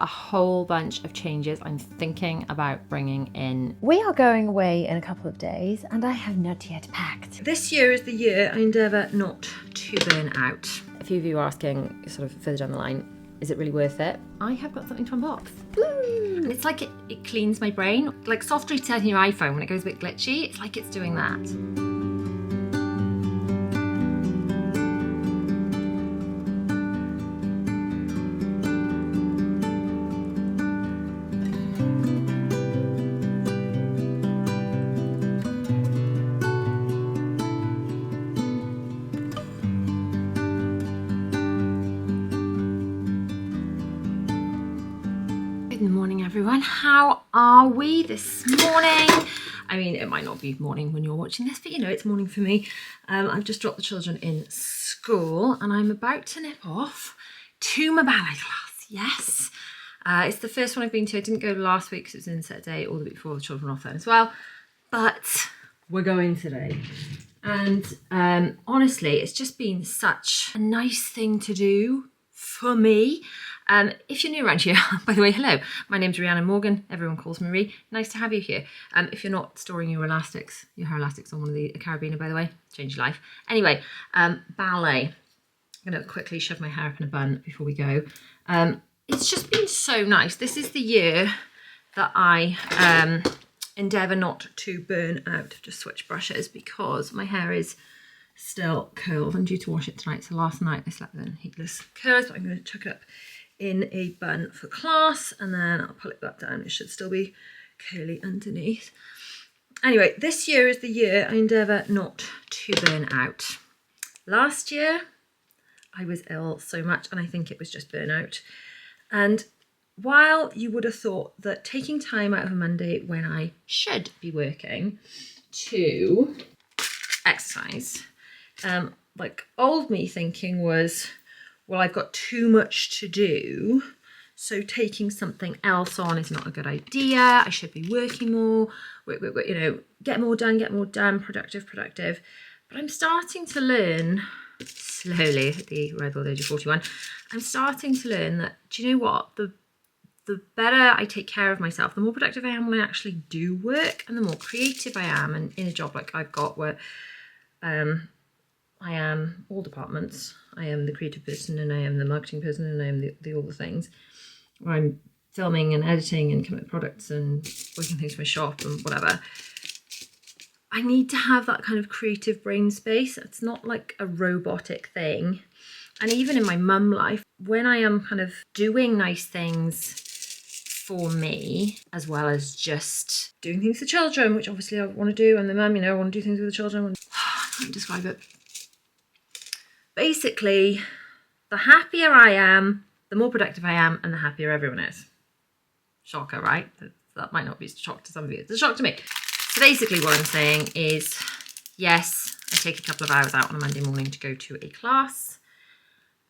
a whole bunch of changes I'm thinking about bringing in. We are going away in a couple of days and I have not yet packed. This year is the year I endeavour not to burn out. A few of you are asking sort of further down the line, is it really worth it? I have got something to unbox. Woo! And it's like it cleans my brain. Like soft resetting your iPhone when it goes a bit glitchy, it's like it's doing that. Good morning, everyone. How are we this morning? I mean, it might not be morning when you're watching this, but you know, it's morning for me. I've just dropped the children in school and I'm about to nip off to my ballet class. Yes. It's the first one I've been to. I didn't go last week because it was an inset day, or the week before, the children were off then as well. But we're going today. And honestly, it's just been such a nice thing to do for me. If you're new around here, by the way, hello, my name's Rhiannon Morgan. Everyone calls me Rhi. Nice to have you here. If you're not storing your hair elastics on one of the carabiner, by the way, change your life. Anyway, ballet. I'm going to quickly shove my hair up in a bun before we go. It's just been so nice. This is the year that I endeavour not to burn out. Just switch brushes because my hair is still curled. I'm due to wash it tonight. So last night I slept in heatless curls, but I'm going to chuck it up in a bun for class and then I'll pull it back down. It should still be curly underneath. Anyway, this year is the year I endeavour not to burn out. Last year I was ill so much and I think it was just burnout. And while you would have thought that taking time out of a Monday when I should be working to exercise, like old me thinking was, well, I've got too much to do, so taking something else on is not a good idea. I should be working more, you know, get more done, productive. But I'm starting to learn, slowly at the ripe old age of 41, I'm starting to learn that, do you know what? The better I take care of myself, the more productive I am when I actually do work and the more creative I am. And in a job like I've got where I am all departments. I am the creative person and I am the marketing person and I am the all the things. Where I'm filming and editing and coming up with products and working things for my shop and whatever. I need to have that kind of creative brain space. It's not like a robotic thing. And even in my mum life, when I am kind of doing nice things for me, as well as just doing things for children, which obviously I want to do, and the mum, you know, I want to do things with the children. I can't describe it. Basically, the happier I am, the more productive I am, and the happier everyone is. Shocker, right? That might not be a shock to some of you. It's a shock to me. So basically what I'm saying is, yes, I take a couple of hours out on a Monday morning to go to a class.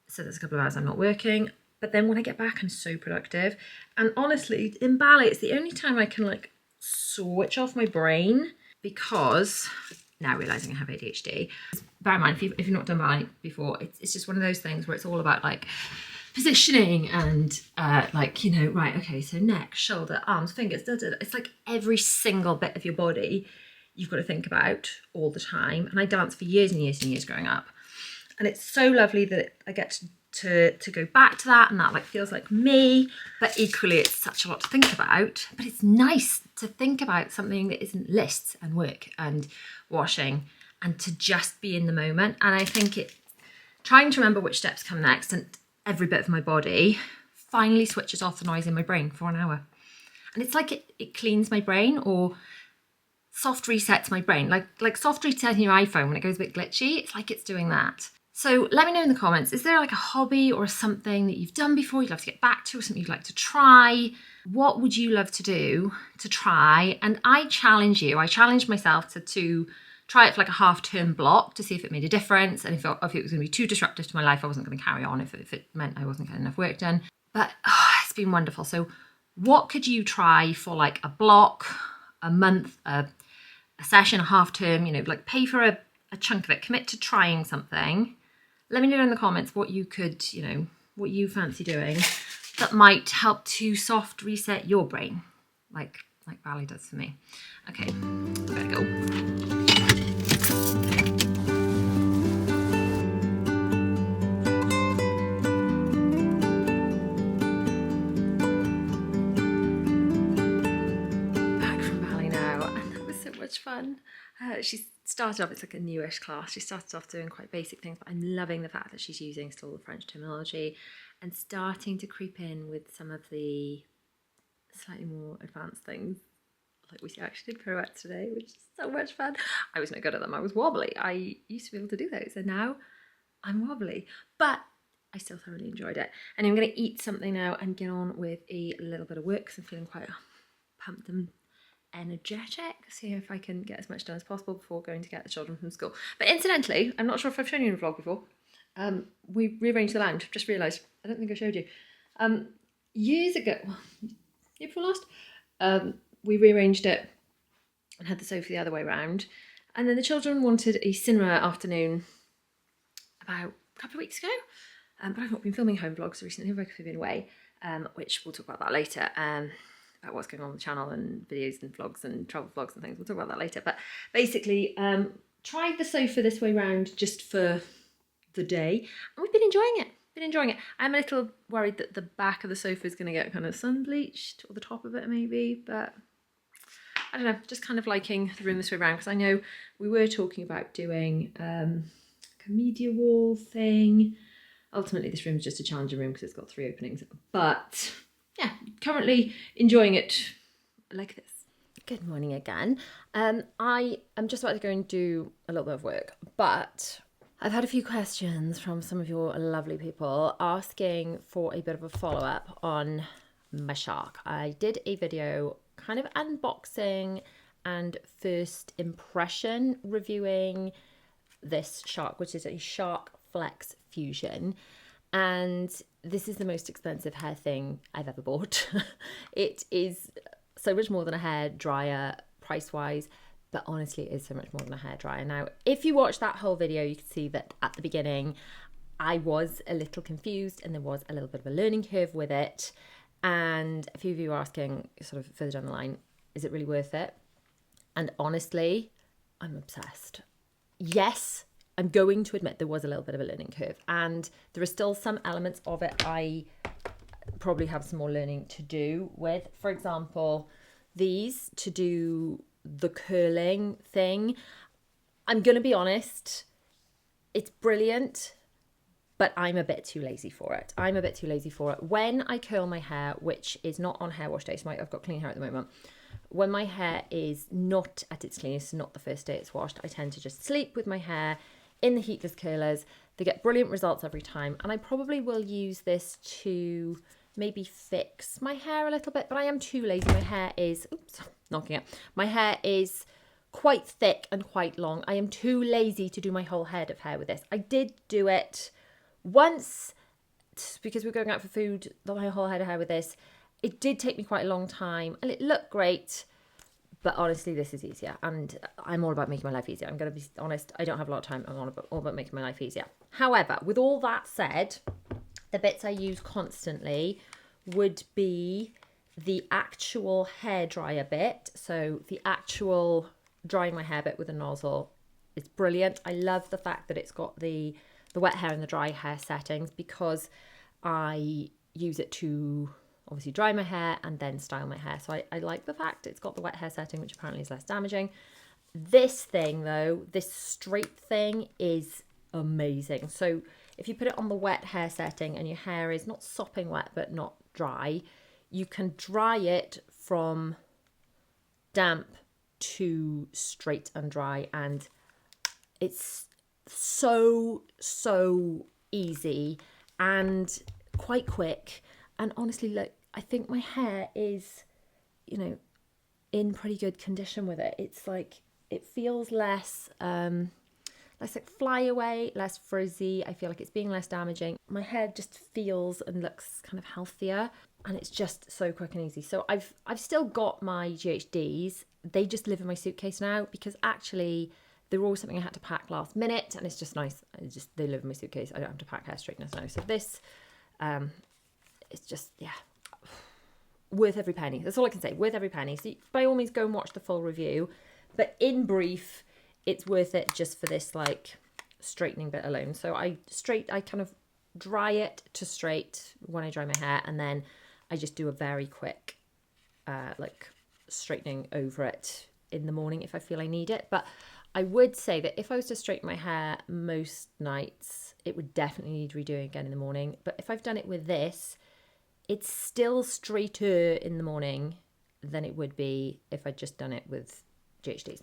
So there's a couple of hours I'm not working. But then when I get back, I'm so productive. And honestly, in ballet, it's the only time I can like switch off my brain because, now realising I have ADHD, bear in mind, if you've not done ballet before, it's just one of those things where it's all about like positioning and like, you know, right, okay, so neck, shoulder, arms, fingers, It's like every single bit of your body you've got to think about all the time. And I danced for years and years and years growing up. And it's so lovely that I get to go back to that and that like feels like me, but equally it's such a lot to think about. But it's nice to think about something that isn't lists and work and washing and to just be in the moment. And I think trying to remember which steps come next and every bit of my body finally switches off the noise in my brain for an hour. And it's like it cleans my brain or soft resets my brain. Like soft resetting your iPhone when it goes a bit glitchy, it's like it's doing that. So let me know in the comments, is there like a hobby or something that you've done before you'd love to get back to or something you'd like to try? What would you love to do to try? And I challenge myself to try it for like a half-term block to see if it made a difference. And if it was going to be too disruptive to my life, I wasn't going to carry on if it meant I wasn't getting enough work done. But it's been wonderful. So what could you try for like a block, a month, a session, a half-term, you know, like pay for a chunk of it, commit to trying something. Let me know in the comments what you could, you know, what you fancy doing. that might help to soft reset your brain, like ballet does for me. Okay, we better go. Back from ballet now, and that was so much fun. She started off, it's like a newish class. She started off doing quite basic things, but I'm loving the fact that she's using still the French terminology and starting to creep in with some of the slightly more advanced things. Like we actually did pirouettes today, which is so much fun. I was no good at them. I was wobbly. I used to be able to do those, and now I'm wobbly. But I still thoroughly enjoyed it. And I'm going to eat something now and get on with a little bit of work because I'm feeling quite pumped and energetic. See if I can get as much done as possible before going to get the children from school. But incidentally, I'm not sure if I've shown you in a vlog before. We rearranged the lounge. Just realised. I don't think I showed you. Years ago, year before last, we rearranged it and had the sofa the other way around. And then the children wanted a cinema afternoon about a couple of weeks ago. But I've not been filming home vlogs recently because we've been away, which we'll talk about that later. About what's going on the channel and videos and vlogs and travel vlogs and things. We'll talk about that later. But basically, tried the sofa this way round just for the day, and we've been enjoying it. I'm a little worried that the back of the sofa is going to get kind of sun bleached, or the top of it maybe, but I don't know, just kind of liking the room this way around, because I know we were talking about doing a media wall thing. Ultimately, this room is just a challenger room because it's got 3 openings, but yeah, currently enjoying it like this. Good morning again. I am just about to go and do a little bit of work, but I've had a few questions from some of your lovely people asking for a bit of a follow-up on my shark. I did a video kind of unboxing and first impression reviewing this shark, which is a Shark Flex Fusion. And this is the most expensive hair thing I've ever bought. It is so much more than a hair dryer price-wise, but honestly it is so much more than a hair dryer. Now, if you watch that whole video, you can see that at the beginning I was a little confused and there was a little bit of a learning curve with it. And a few of you are asking sort of further down the line, is it really worth it? And honestly, I'm obsessed. Yes, I'm going to admit there was a little bit of a learning curve, and there are still some elements of it I probably have some more learning to do with. For example, these to do the curling thing. I'm going to be honest, it's brilliant, but I'm a bit too lazy for it. When I curl my hair, which is not on hair wash day, so I've got clean hair at the moment. When my hair is not at its cleanest, not the first day it's washed, I tend to just sleep with my hair in the heatless curlers. They get brilliant results every time. And I probably will use this to maybe fix my hair a little bit, but I am too lazy. My hair is, my hair is quite thick and quite long. I am too lazy to do my whole head of hair with this. I did do it once because we were going out for food, my whole head of hair with this. It did take me quite a long time and it looked great, but honestly, this is easier. And I'm all about making my life easier. I'm going to be honest, I don't have a lot of time. I'm all about making my life easier. However, with all that said, the bits I use constantly would be the actual hairdryer bit. So the actual drying my hair bit with a nozzle is brilliant. I love the fact that it's got the wet hair and the dry hair settings, because I use it to obviously dry my hair and then style my hair. So I like the fact it's got the wet hair setting, which apparently is less damaging. This thing though, this straight thing is amazing. So if you put it on the wet hair setting and your hair is not sopping wet but not dry, you can dry it from damp to straight and dry, and it's so easy and quite quick. And honestly, look, I think my hair is, in pretty good condition with it. It's like, it feels less like flyaway, less frizzy. I feel like it's being less damaging. My hair just feels and looks kind of healthier, and it's just so quick and easy. So I've still got my GHDs. They just live in my suitcase now, because actually they were always something I had to pack last minute, and it's just nice. They live in my suitcase. I don't have to pack hair straighteners now. So this it's just, yeah, worth every penny. That's all I can say, worth every penny. So by all means, go and watch the full review. But in brief, it's worth it just for this like straightening bit alone. So I kind of dry it to straight when I dry my hair, and then I just do a very quick like straightening over it in the morning if I feel I need it. But I would say that if I was to straighten my hair most nights, it would definitely need redoing again in the morning. But if I've done it with this, it's still straighter in the morning than it would be if I'd just done it with GHDs.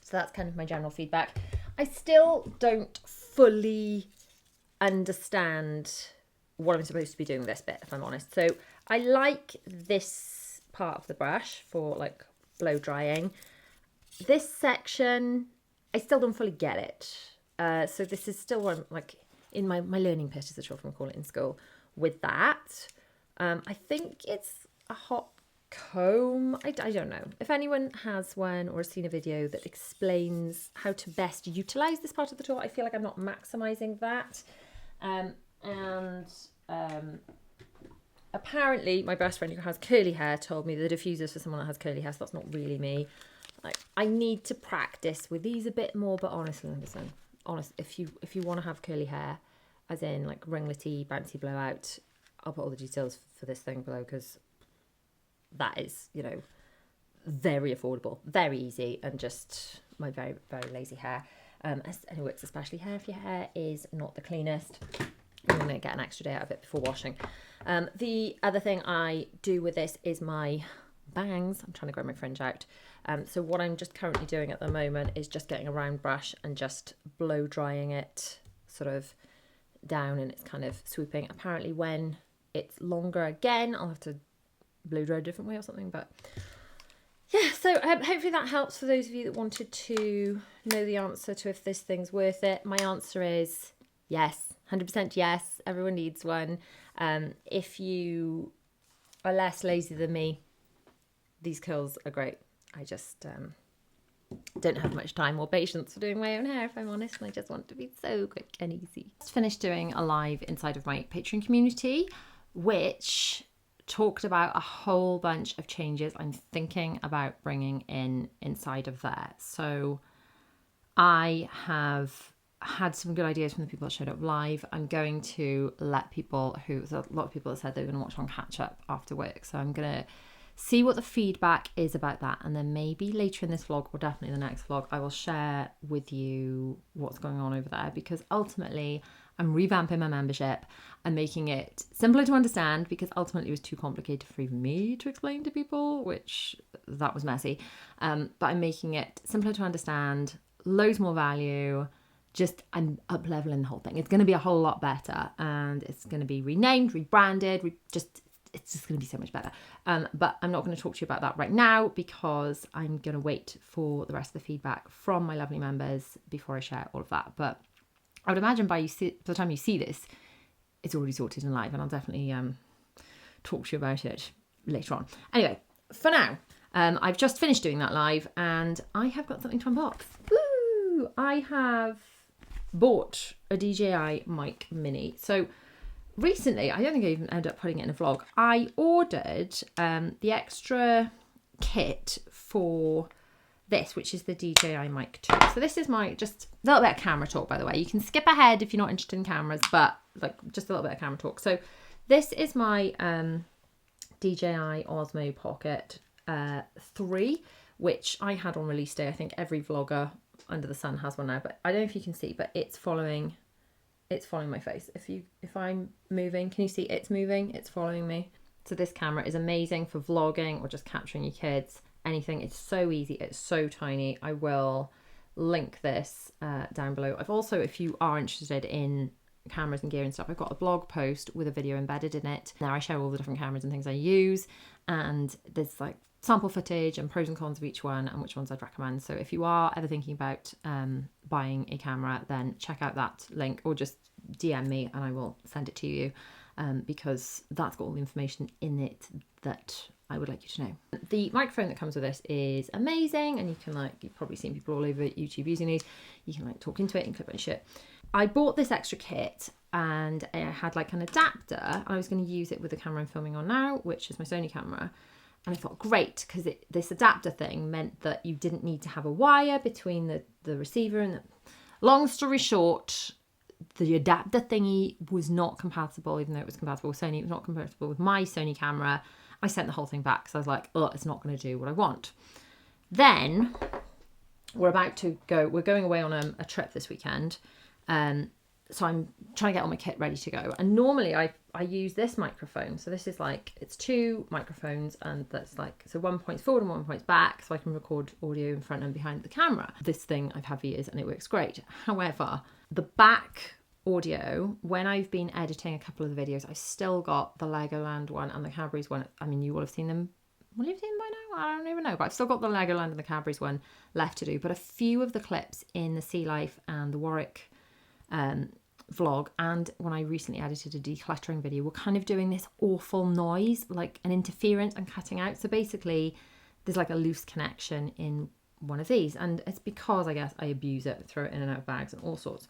So that's kind of my general feedback. I still don't fully understand what I'm supposed to be doing with this bit, if I'm honest. So I like this part of the brush for like blow drying. This section, I still don't fully get it. So this is still one like in my learning pit, as the children call it in school, with that. I think it's a hot comb. I don't know. If anyone has one or has seen a video that explains how to best utilize this part of the tool, I feel like I'm not maximizing that. Apparently my best friend who has curly hair told me the diffuser's for someone that has curly hair, so that's not really me. Like, I need to practice with these a bit more, but honestly, listen, if you want to have curly hair, as in like ringlety, bouncy blowout, I'll put all the details for this thing below, because that is, you know, very affordable, very easy, and just my very, very lazy hair. And it works especially hair if your hair is not the cleanest. I'm going to get an extra day out of it before washing. The other thing I do with this is my bangs. I'm trying to grow my fringe out. So what I'm just currently doing at the moment is just getting a round brush and just blow drying it sort of down, and it's kind of swooping. Apparently when it's longer again, I'll have to blow dry a different way or something, but yeah, so hopefully that helps for those of you that wanted to know the answer to if this thing's worth it. My answer is yes, 100% yes, everyone needs one. If you are less lazy than me, these curls are great. I just don't have much time or patience for doing my own hair, if I'm honest, and I just want it to be so quick and easy. Just finished doing a live inside of my Patreon community, which talked about a whole bunch of changes I'm thinking about bringing in inside of there. So I have had some good ideas from the people that showed up live. I'm going to let people a lot of people have said they're going to watch on catch up after work. So I'm going to see what the feedback is about that. And then maybe later in this vlog, or definitely the next vlog, I will share with you what's going on over there, because ultimately I'm revamping my membership and making it simpler to understand, because ultimately it was too complicated for even me to explain to people, which that was messy. But I'm making it simpler to understand, loads more value. I'm up leveling the whole thing. It's going to be a whole lot better, and it's going to be renamed, rebranded. It's just going to be so much better. But I'm not going to talk to you about that right now, because I'm going to wait for the rest of the feedback from my lovely members before I share all of that. But I would imagine by the time you see this, it's already sorted and live, and I'll definitely talk to you about it later on. Anyway, for now, I've just finished doing that live, and I have got something to unbox. Woo! I have bought a DJI mic mini. So recently, I don't think I even ended up putting it in a vlog, I ordered the extra kit for this, which is the DJI mic 2. So this is my, just a little bit of camera talk, by the way. You can skip ahead if you're not interested in cameras, but like just a little bit of camera talk. So this is my DJI Osmo Pocket 3, which I had on release day. I think every vlogger under the sun has one now, but I don't know if you can see, but it's following my face. If I'm moving, can you see it's moving? It's following me. So this camera is amazing for vlogging or just capturing your kids, anything. It's so easy, it's so tiny. I will link this down below. I've also, if you are interested in cameras and gear and stuff, I've got a blog post with a video embedded in it. Now I share all the different cameras and things I use, and there's like sample footage and pros and cons of each one and which ones I'd recommend. So if you are ever thinking about buying a camera, then check out that link, or just DM me and I will send it to you, because that's got all the information in it that I would like you to know. The microphone that comes with this is amazing, and you can, like, you've probably seen people all over YouTube using these. You can like talk into it and clip it and shit. I bought this extra kit and I had like an adapter. I was going to use it with the camera I'm filming on now, which is my Sony camera. And I thought, great, because this adapter thing meant that you didn't need to have a wire between the receiver and the... Long story short, the adapter thingy was not compatible, even though it was compatible with Sony. It was not compatible with my Sony camera. I sent the whole thing back because I was like, oh, it's not going to do what I want. Then we're going away on a trip this weekend. So I'm trying to get all my kit ready to go. And normally I use this microphone. So this is like, it's 2 microphones and that's like, so 1 point's forward and 1 point's back. So I can record audio in front and behind the camera. This thing I've had for years and it works great. However, the back audio, when I've been editing a couple of the videos, I've still got the Legoland one and the Cadbury's one. I mean, you will have seen them. Will you have seen them by now? I don't even know. But I've still got the Legoland and the Cadbury's one left to do. But a few of the clips in the Sea Life and the Warwick vlog, and when I recently edited a decluttering video, we're kind of doing this awful noise, like an interference and cutting out. So basically there's like a loose connection in one of these, and it's because I guess I abuse it, throw it in and out of bags and all sorts.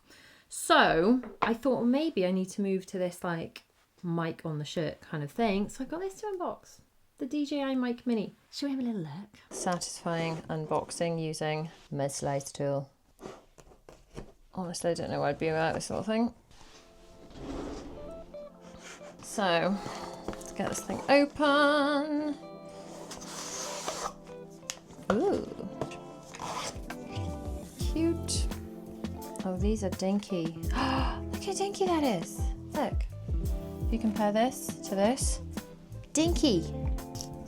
So I thought, well, maybe I need to move to this like mic on the shirt kind of thing. So I got this to unbox, the DJI Mic Mini. Should we have a little look? Satisfying unboxing using mid slice tool. Honestly, I don't know where I'd be without this sort of thing. So, let's get this thing open. Ooh. Cute. Oh, these are dinky. Look how dinky that is. Look. If you compare this to this, dinky.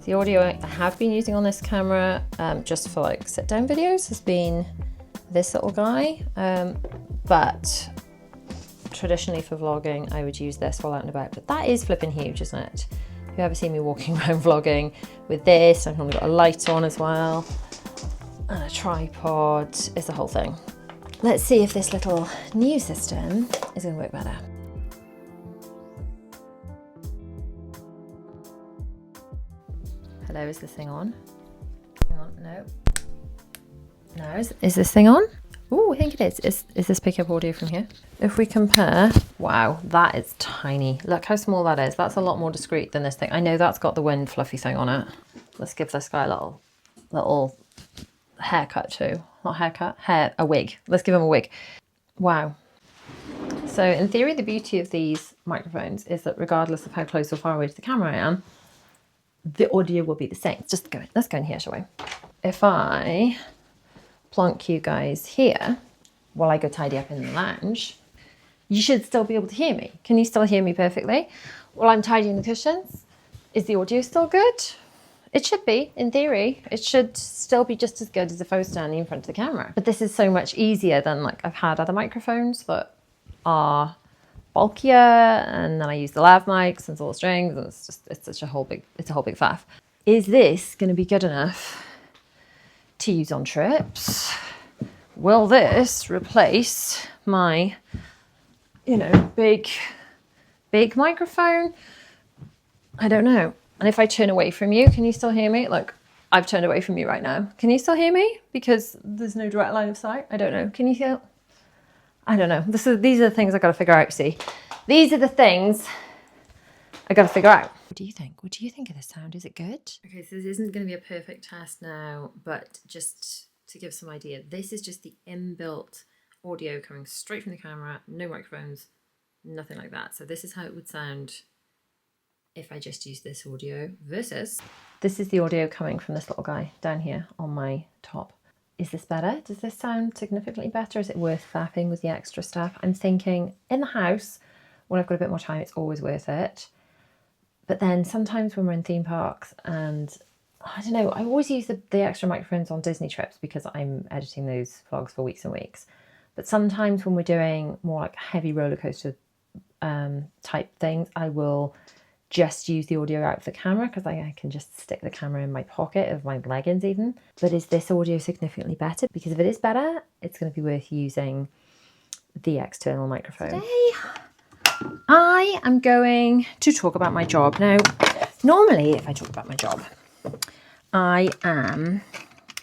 The audio I have been using on this camera, just for like sit down videos, has been this little guy, but traditionally for vlogging I would use this while out and about, but that is flipping huge, isn't it? If you ever see me walking around vlogging with this, I've normally got a light on as well and a tripod. It's the whole thing. Let's see if this little new system is going to work better. Hello, is this thing on? Hang on, no. No, is this thing on? Oh, I think it is. Is this pick up audio from here? If we compare, wow, that is tiny. Look how small that is. That's a lot more discreet than this thing. I know that's got the wind fluffy thing on it. Let's give this guy a little haircut too. Not haircut, a wig. Let's give him a wig. Wow. So in theory, the beauty of these microphones is that regardless of how close or far away to the camera I am, the audio will be the same. Let's go in here, shall we? If I plonk you guys here while I go tidy up in the lounge, you should still be able to hear me. Can you still hear me perfectly? While I'm tidying the cushions, is the audio still good? It should be, in theory. It should still be just as good as if I was standing in front of the camera. But this is so much easier than like I've had other microphones that are bulkier, and then I use the lav mics and all the strings, and it's a whole big faff. Is this going to be good enough to use on trips? Will this replace my, big microphone? I don't know. And if I turn away from you, can you still hear me? Look, I've turned away from you right now. Can you still hear me? Because there's no direct line of sight. I don't know. Can you hear? I don't know. These are the things I got to figure out. See, these are the things I got to figure out. What do you think? What do you think of this sound? Is it good? Okay, so this isn't going to be a perfect test now, but just to give some idea, this is just the inbuilt audio coming straight from the camera, no microphones, nothing like that. So this is how it would sound if I just use this audio versus this is the audio coming from this little guy down here on my top. Is this better? Does this sound significantly better? Is it worth faffing with the extra stuff? I'm thinking in the house, when I've got a bit more time, it's always worth it. But then sometimes when we're in theme parks, and I don't know, I always use the extra microphones on Disney trips because I'm editing those vlogs for weeks and weeks. But sometimes when we're doing more like heavy roller coaster type things, I will just use the audio out of the camera because I can just stick the camera in my pocket of my leggings even. But is this audio significantly better? Because if it is better, it's going to be worth using the external microphone. Today, I am going to talk about my job. Now, normally if I talk about my job, I'm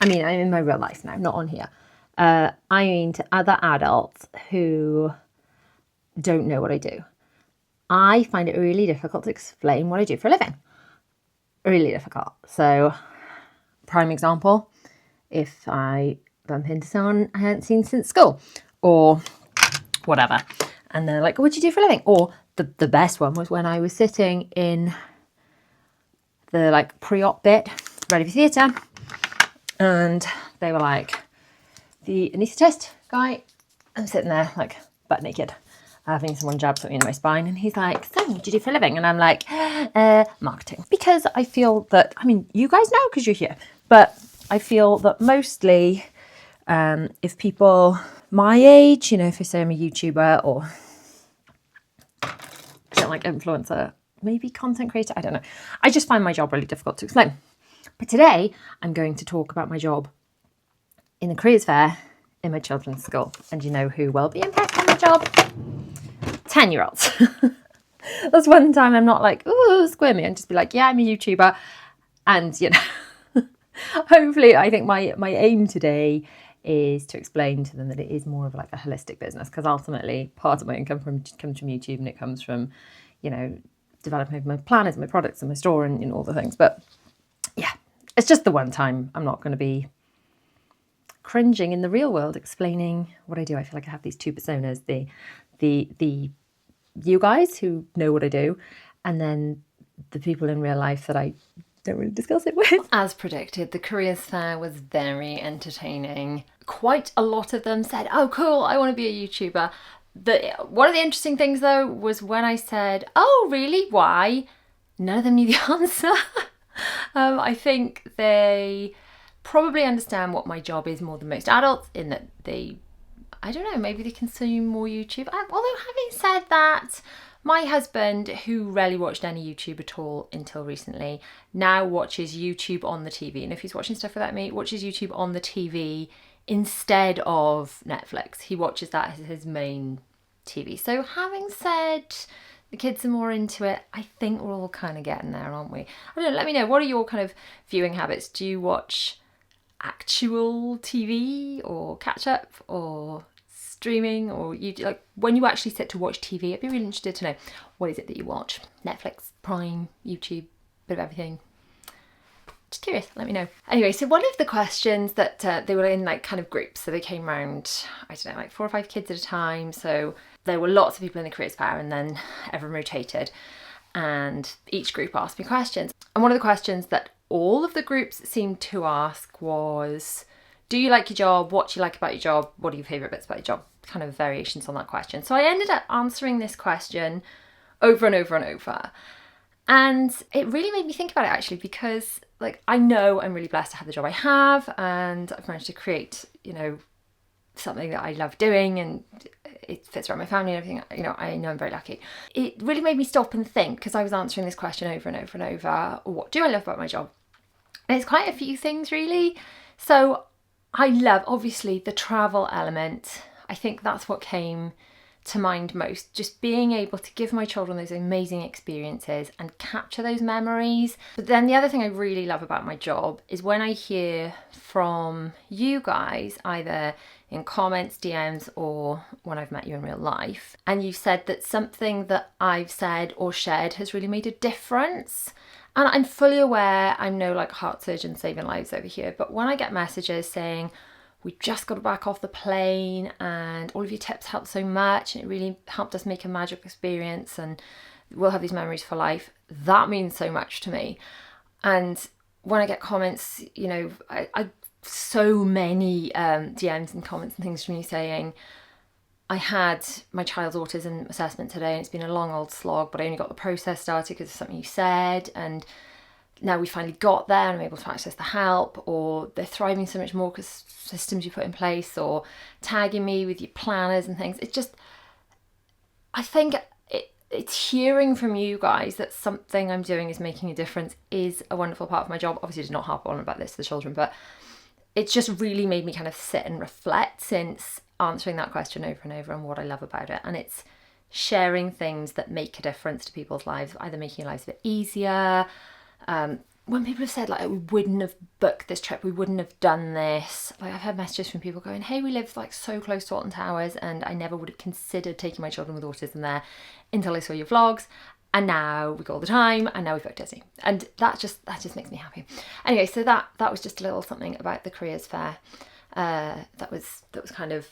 in my real life now, not on here. I mean to other adults who don't know what I do. I find it really difficult to explain what I do for a living. Really difficult. So, prime example, if I bump into someone I hadn't seen since school or whatever, and they're like, what do you do for a living? Or the best one was when I was sitting in the like pre-op bit, ready for theatre, and they were like, the anaesthetist guy, I'm sitting there like butt naked, having someone jab something in my spine, and he's like, so what do you do for a living? And I'm like, marketing. Because I feel that, I mean, you guys know because you're here, but I feel that mostly if people my age, you know, if I say I'm a YouTuber or something like influencer, maybe content creator, I don't know. I just find my job really difficult to explain. But today I'm going to talk about my job in the careers fair in my children's school. And you know who will be impressed by my job? 10-year-olds. That's one time I'm not like, ooh, squirmy, and just be like, yeah, I'm a YouTuber. And, you know, hopefully I think my aim today is to explain to them that it is more of like a holistic business, because ultimately part of my income comes from YouTube, and it comes from, you know, developing my planners, my products and my store and, you know, all the things. But yeah, it's just the one time. I'm not going to be cringing in the real world explaining what I do. I feel like I have these two personas, the you guys who know what I do, and then the people in real life that I don't really discuss it with. As predicted, the careers fair was very entertaining. Quite a lot of them said, oh cool, I want to be a YouTuber. One of the interesting things though was when I said, oh really, why? None of them knew the answer. I think they probably understand what my job is more than most adults, in that they, I don't know, maybe they consume more YouTube. Although having said that, my husband, who rarely watched any YouTube at all until recently, now watches YouTube on the TV. And if he's watching stuff without me, watches YouTube on the TV instead of Netflix. He watches that as his main TV. So having said the kids are more into it, I think we're all kind of getting there, aren't we? I don't know, let me know, what are your kind of viewing habits? Do you watch actual TV or catch up or streaming, or you like when you actually sit to watch TV? I'd be really interested to know, what is it that you watch? Netflix, Prime, YouTube, bit of everything. Just curious, let me know. Anyway, so one of the questions that they were in like kind of groups, so they came round, I don't know, like 4 or 5 kids at a time. So there were lots of people in the careers fair, and then everyone rotated, and each group asked me questions. And one of the questions that all of the groups seemed to ask was, do you like your job? What do you like about your job? What are your favourite bits about your job? Kind of variations on that question. So I ended up answering this question over and over and over. And it really made me think about it actually, because like I know I'm really blessed to have the job I have, and I've managed to create, you know, something that I love doing, and it fits around my family and everything. You know, I know I'm very lucky. It really made me stop and think, because I was answering this question over and over and over. What do I love about my job? And it's quite a few things really. So I love, obviously, the travel element. I think that's what came to mind most. Just being able to give my children those amazing experiences and capture those memories. But then the other thing I really love about my job is when I hear from you guys, either in comments, DMs, or when I've met you in real life, and you've said that something that I've said or shared has really made a difference. And I'm fully aware I'm no like heart surgeon saving lives over here, but when I get messages saying, we just got back off the plane and all of your tips helped so much and it really helped us make a magical experience and we'll have these memories for life, that means so much to me. And when I get comments, you know, I so many DMs and comments and things from you saying, I had my child's autism assessment today and it's been a long old slog, but I only got the process started because of something you said, and now we finally got there and I'm able to access the help, or they're thriving so much more because systems you put in place, or tagging me with your planners and things. It's just, I think it's hearing from you guys that something I'm doing is making a difference is a wonderful part of my job. Obviously, I did not harp on about this to the children, but it's just really made me kind of sit and reflect since answering that question over and over on what I love about it. And it's sharing things that make a difference to people's lives, either making your lives a bit easier, when people have said like, we wouldn't have booked this trip, we wouldn't have done this, like I've had messages from people going, hey, we live like so close to Alton Towers and I never would have considered taking my children with autism there until I saw your vlogs, and now we go all the time, and now we've booked Disney, and that just makes me happy. Anyway, so that was just a little something about the careers fair that was kind of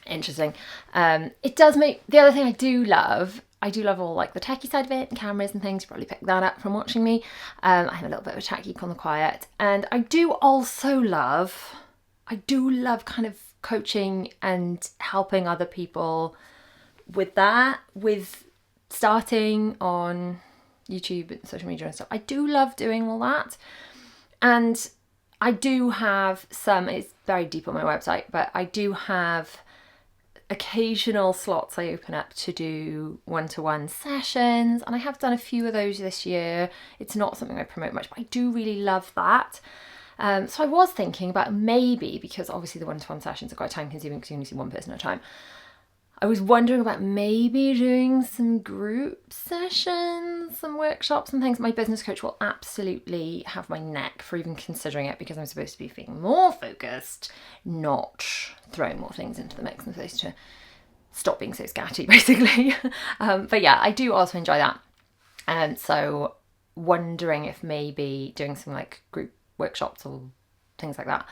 interesting. It does make, the other thing I do love all like the techie side of it, and cameras and things. You probably picked that up from watching me. I'm a little bit of a tech geek on the quiet, and I do love kind of coaching and helping other people with that, with starting on YouTube and social media and stuff. I do love doing all that, and I do have some, it's very deep on my website, but I do have occasional slots I open up to do one-to-one sessions, and I have done a few of those this year. It's not something I promote much, but I do really love that. So I was thinking about maybe, because obviously the one-to-one sessions are quite time consuming because you only see one person at a time, I was wondering about maybe doing some group sessions, some workshops and things. My business coach will absolutely have my neck for even considering it, because I'm supposed to be being more focused, not throwing more things into the mix, and supposed to stop being so scatty, basically. But yeah, I do also enjoy that. And so wondering if maybe doing some like group workshops or things like that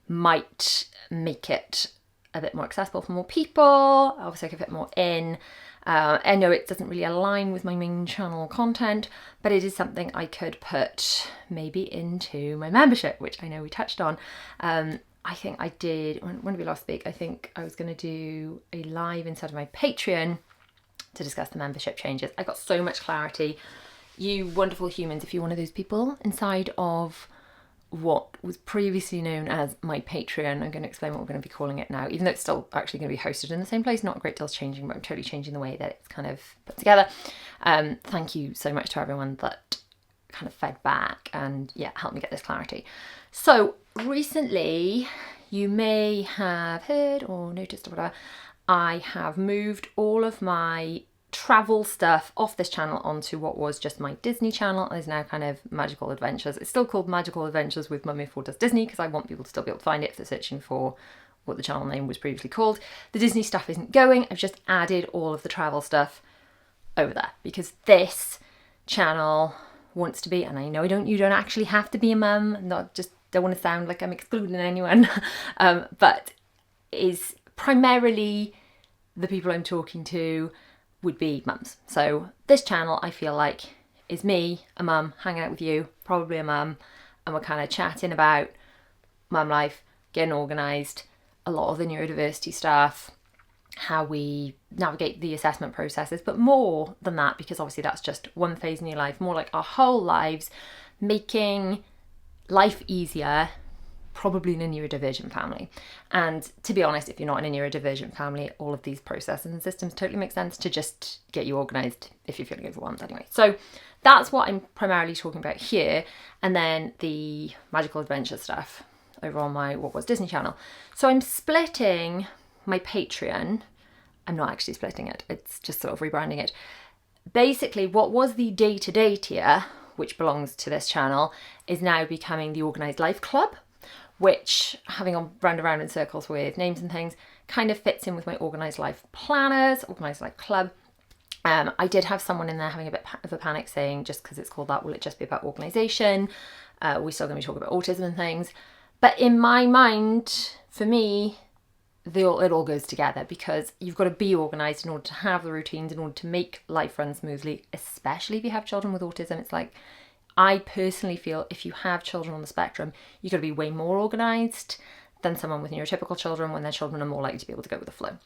might make it a bit more accessible for more people. Obviously I could fit more in. I know it doesn't really align with my main channel content, but it is something I could put maybe into my membership, which I know we touched on. I think I did, when did we last speak? I think I was going to do a live inside of my Patreon to discuss the membership changes. I got so much clarity. You wonderful humans, if you're one of those people inside of what was previously known as my Patreon, I'm going to explain what we're going to be calling it now, even though it's still actually going to be hosted in the same place. Not a great deal's changing, but I'm totally changing the way that it's kind of put together. Thank you so much to everyone that kind of fed back and helped me get this clarity. So recently, you may have heard or noticed or whatever, I have moved all of my travel stuff off this channel onto what was just my Disney channel, and is now kind of Magical Adventures. It's still called Magical Adventures with Mummy 4 Does Disney, because I want people to still be able to find it if they're searching for what the channel name was previously called. The Disney stuff isn't going. I've just added all of the travel stuff over there, because this channel wants to be, and I know you don't actually have to be a mum, not just, don't want to sound like I'm excluding anyone, but is primarily the people I'm talking to would be mums. So this channel, I feel like, is me, a mum, hanging out with you, probably a mum, and we're kind of chatting about mum life, getting organised, a lot of the neurodiversity stuff, how we navigate the assessment processes, but more than that, because obviously that's just one phase in your life, more like our whole lives, making life easier, probably in a neurodivergent family. And to be honest, if you're not in a neurodivergent family, all of these processes and systems totally make sense to just get you organised if you're feeling overwhelmed anyway. So that's what I'm primarily talking about here. And then the Magical Adventure stuff over on my What Was Disney channel. So I'm splitting my Patreon. I'm not actually splitting it. It's just sort of rebranding it. Basically, what was the day-to-day tier, which belongs to this channel, is now becoming the Organised Life Club, which, having gone round and round in circles with names and things, kind of fits in with my Organised Life Planners, Organised Life Club. I did have someone in there having a bit of a panic saying, just because it's called that, will it just be about organisation? We're still going to be talking about autism and things. But in my mind, for me, it all goes together, because you've got to be organised in order to have the routines, in order to make life run smoothly, especially if you have children with autism. It's like, I personally feel if you have children on the spectrum, you've got to be way more organised than someone with neurotypical children, when their children are more likely to be able to go with the flow.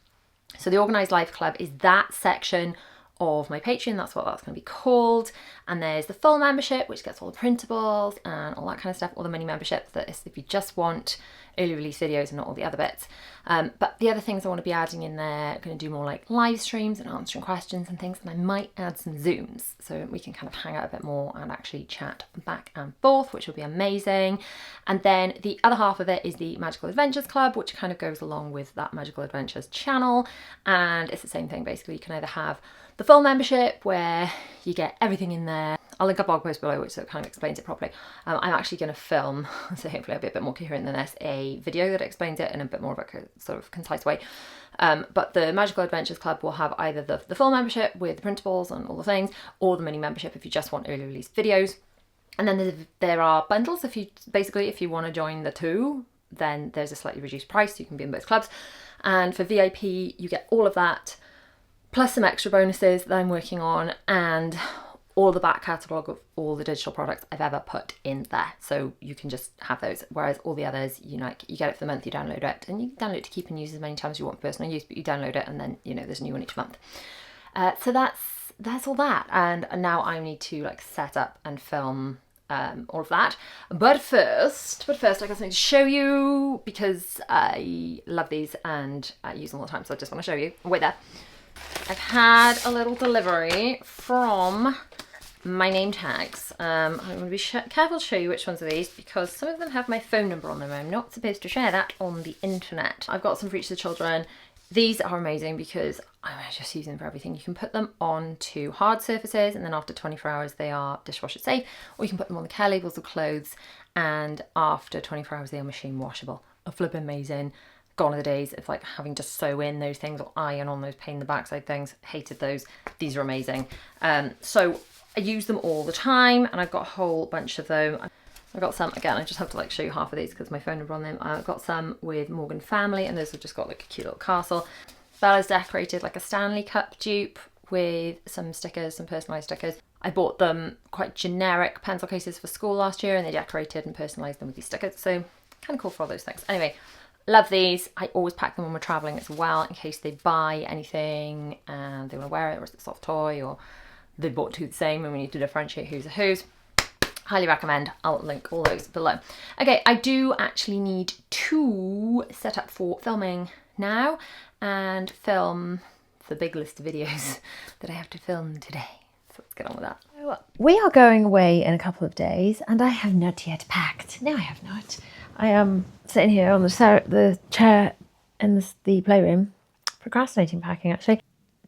So the Organised Life Club is that section of my Patreon. That's what that's going to be called. And there's the full membership, which gets all the printables and all that kind of stuff, all the mini memberships, that is if you just want early release videos and not all the other bits. But the other things I want to be adding in there, I'm going to do more like live streams and answering questions and things, and I might add some Zooms so we can kind of hang out a bit more and actually chat back and forth, which will be amazing. And then the other half of it is the Magical Adventures Club, which kind of goes along with that Magical Adventures channel, and it's the same thing basically. You can either have the full membership where you get everything in there, I'll link a blog post below which kind of explains it properly. I'm actually going to film, so hopefully I'll be a bit more coherent than this, a video that explains it in a bit more of a sort of concise way. But the Magical Adventures Club will have either the full membership with the printables and all the things, or the mini membership if you just want early release videos. And then there are bundles. If you want to join the two, then there's a slightly reduced price. You can be in both clubs. And for VIP, you get all of that, plus some extra bonuses that I'm working on, and all the back catalogue of all the digital products I've ever put in there. So you can just have those. Whereas all the others, you get it for the month, you download it, and you can download it to keep and use as many times as you want for personal use, but you download it and then, there's a new one each month. So that's all that. And now I need to set up and film all of that. But first I got something to show you because I love these and I use them all the time. So I just want to show you. Wait there. I've had a little delivery from my name tags. I'm going to be careful to show you which ones are these because some of them have my phone number on them. I'm not supposed to share that on the internet. I've got some for each of the children. These are amazing because I just use them for everything. You can put them onto hard surfaces and then after 24 hours they are dishwasher safe, or you can put them on the care labels of clothes and after 24 hours they are machine washable. A flip amazing. Gone are the days of having to sew in those things or iron on those pain in the backside things. Hated those. These are amazing. So I use them all the time and I've got a whole bunch of them. I got some, again, I just have to show you half of these because my phone number on them. I've got some with Morgan Family and those have just got a cute little castle. Bella's decorated like a Stanley Cup dupe with some stickers, some personalised stickers. I bought them quite generic pencil cases for school last year and they decorated and personalised them with these stickers. So kind of cool for all those things. Anyway, love these. I always pack them when we're travelling as well in case they buy anything and they want to wear it or it's a soft toy or they bought two the same and we need to differentiate who's a who's. Highly recommend. I'll link all those below. Okay, I do actually need to set up for filming now and film the big list of videos that I have to film today. So let's get on with that. We are going away in a couple of days and I have not yet packed. No, I have not. I am sitting here on the chair in the playroom, procrastinating packing actually.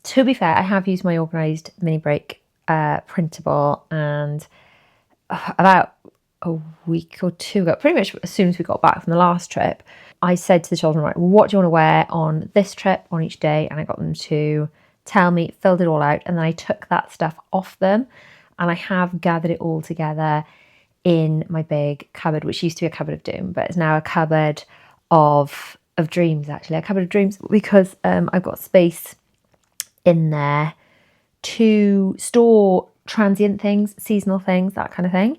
To be fair, I have used my Organised mini break printable and about a week or two ago, pretty much as soon as we got back from the last trip, I said to the children, right, well, what do you want to wear on this trip on each day? And I got them to tell me, filled it all out, and then I took that stuff off them and I have gathered it all together in my big cupboard, which used to be a cupboard of doom, but it's now a cupboard of dreams, actually, a cupboard of dreams, because I've got space in there to store transient things, seasonal things, that kind of thing.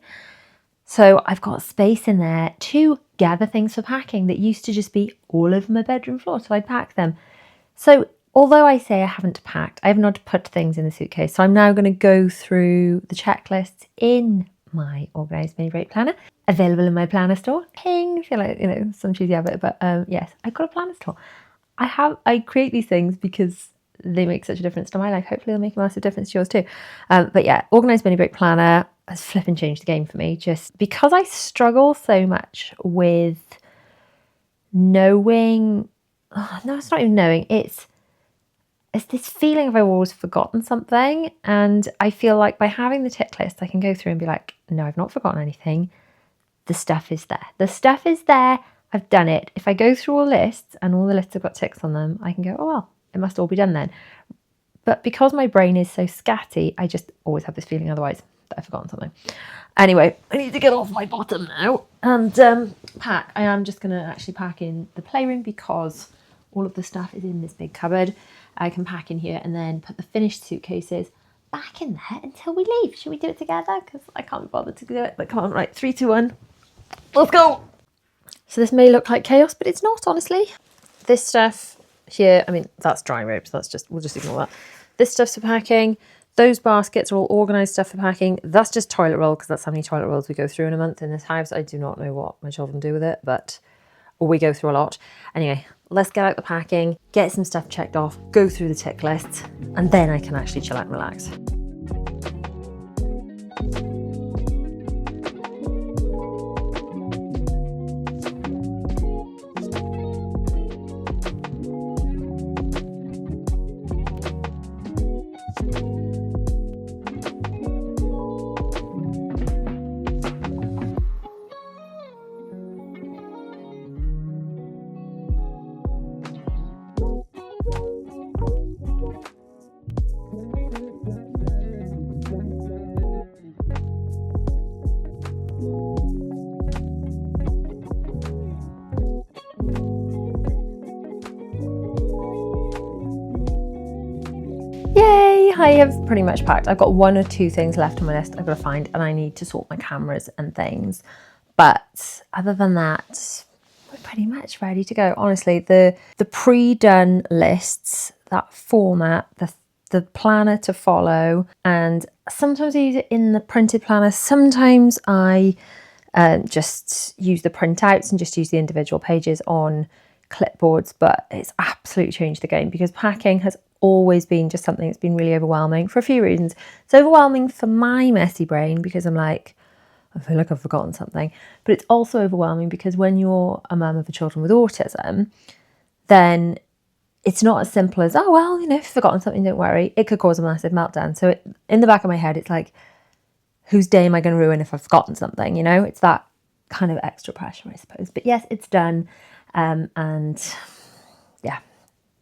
So I've got space in there to gather things for packing that used to just be all over my bedroom floor till I'd pack them. So although I say I haven't packed, I have not put things in the suitcase. So I'm now going to go through the checklists in my Organised mini break planner, available in my planner store. Ping, feel like, some cheesy habit, but yes, I've got a planner store. I create these things because they make such a difference to my life. Hopefully they'll make a massive difference to yours too. But yeah, Organised mini break planner has flipping changed the game for me, just because I struggle so much with knowing. Oh, no, it's not even knowing. It's this feeling of I've always forgotten something, and I feel like by having the tick list, I can go through and be like, no, I've not forgotten anything. The stuff is there. The stuff is there. I've done it. If I go through all lists and all the lists have got ticks on them, I can go, oh well, it must all be done then. But because my brain is so scatty, I just always have this feeling otherwise that I've forgotten something. Anyway, I need to get off my bottom now and pack. I am just going to actually pack in the playroom because all of the stuff is in this big cupboard. I can pack in here and then put the finished suitcases back in there until we leave. Should we do it together? Because I can't be bothered to do it. But come on, right, 3, 2, 1. Let's go. So this may look like chaos, but it's not, honestly. This stuff here, I mean, that's dry ropes. We'll just ignore that. This stuff's for packing. Those baskets are all organised stuff for packing. That's just toilet roll because that's how many toilet rolls we go through in a month in this house. I do not know what my children do with it, but we go through a lot. Anyway, let's get out the packing, get some stuff checked off, go through the tick lists, and then I can actually chill out and relax. I have pretty much packed. I've got 1 or 2 things left on my list I've got to find, and I need to sort my cameras and things. But other than that, we're pretty much ready to go. Honestly, the pre-done lists, that format, the planner to follow, and sometimes I use it in the printed planner. Sometimes I just use the printouts and just use the individual pages on clipboards, but it's absolutely changed the game because packing has always been just something that's been really overwhelming for a few reasons. It's overwhelming for my messy brain because I'm like, I feel like I've forgotten something, but it's also overwhelming because when you're a mum of children with autism, then it's not as simple as, oh, well, if you've forgotten something, don't worry. It could cause a massive meltdown. So in the back of my head, it's like, whose day am I going to ruin if I've forgotten something? It's that kind of extra pressure, I suppose. But yes, it's done. And yeah,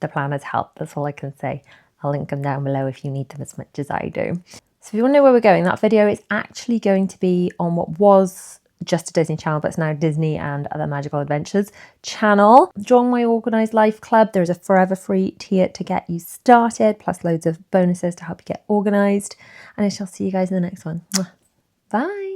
the planners help. That's all I can say. I'll link them down below if you need them as much as I do. So if you want to know where we're going, that video is actually going to be on what was just a Disney channel, but it's now Disney and Other Magical Adventures channel. Join my Organised Life Club. There's a forever free tier to get you started, plus loads of bonuses to help you get organised. And I shall see you guys in the next one. Bye.